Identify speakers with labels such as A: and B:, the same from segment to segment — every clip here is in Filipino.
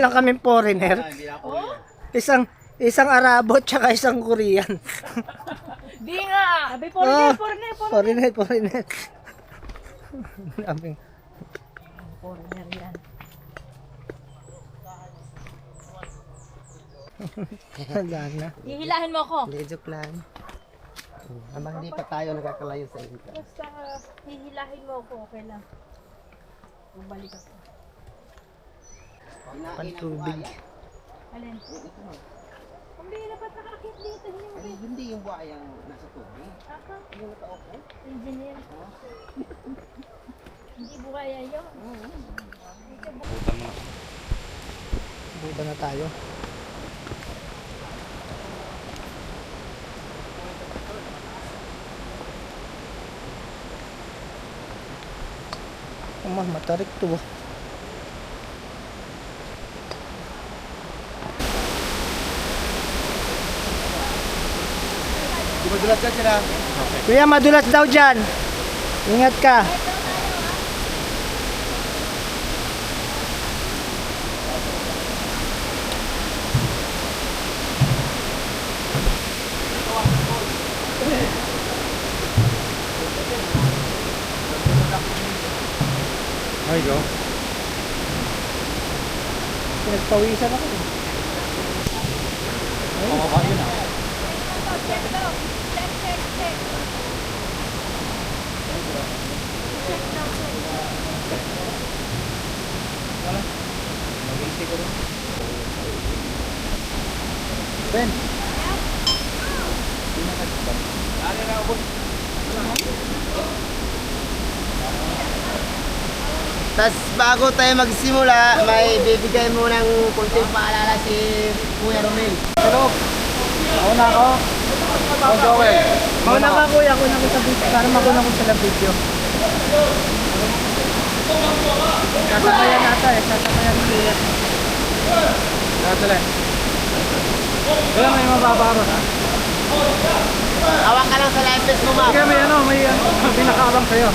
A: Lang kami foreigner.
B: Oh?
A: Isang Arabo tsaka isang Korean.
B: Di nga. Sabi
A: Oh,
B: foreigner.
A: Foreigner. Daming.
B: Foreigner yan.
A: Wala na.
B: Hihilahin mo ako.
A: Joke lang. Habang hindi pa tayo nakakalayo sa inyo.
B: Basta hihilahin mo ako, okay lang. Bumalik ako.
A: Pantubig.
B: Alin? Hindi, dapat nakakit dito.
C: Hindi yung buhayang nasa tubig.
B: Aka,
C: Yung nakaupo.
B: engineer. Hindi bukaya yun.
A: Buta na tayo. Matarik to.
C: Madulas ka sila.
A: Kuya, madulas daw dyan. Ingat ka.
C: There you go.
A: Pinagpawisan ako.
C: Pababa yun ah. Ben.
D: Tas bago tayo magsimula, may bibigay mo ng kunting paalala si Kuya Romel.
C: Hello. Mauna ako. Oh, Joel.
A: Mauna ka kuya, kuna ko sa video. Para makuna ko sa video. Sasabayan nata eh. Sasabayan mo kuya.
C: Dali. Wala may mababaro ha.
D: Hawak ka lang sa live vest mo, ma'am.
C: Sige, may pinakaabang sa'yo.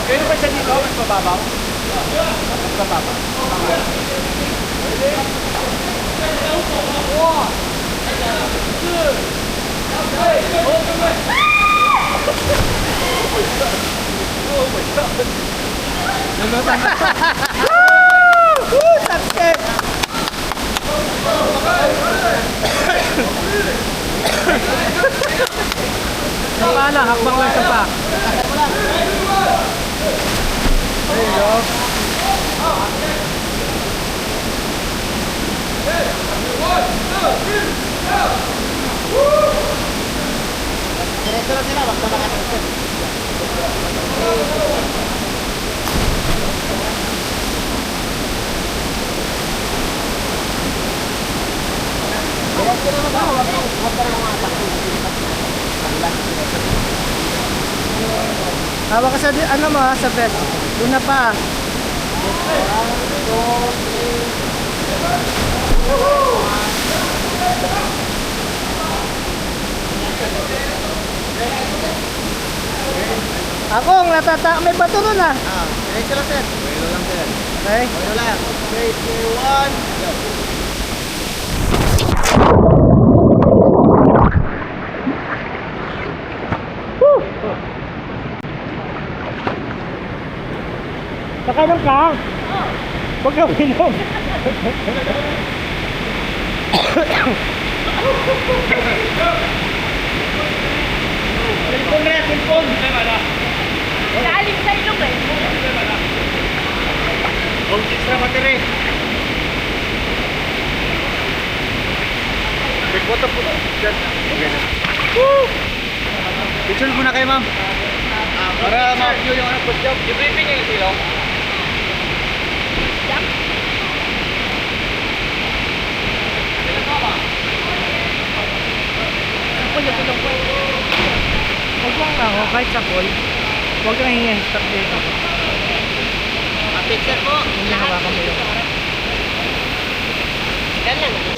C: Kaya ba siya dito? Mas mababaw? Mas mababaw.
A: Sakit!
C: Sapa lang, hakbang lang sapa. There you go.
D: Diretso lang sila, wag ka makatagpit. Diretso lang ba? Wag ka lang makatagpit.
A: Hawak ka sa ano mo ha, sa vest. Doon na pa. Ako, may bato nun ah.
D: Diretso lang, sir.
C: Wala lang din.
A: Okay.
D: Ano lang. 3, 2, 1. Go.
A: Nakainom ka? Huwag ka minom.
B: Lalim sa ilong eh.
C: Extra battery. Water po. Okay na. Picture muna kayo, ma'am. Para ma-view yung anak ko job. I-briefing yung silo.
A: Huwag lang ako, kahit sa call. Huwag kang hingin sa dito.
D: Picture po.
A: Hindi na hawakan mo yun.
D: Ganyan.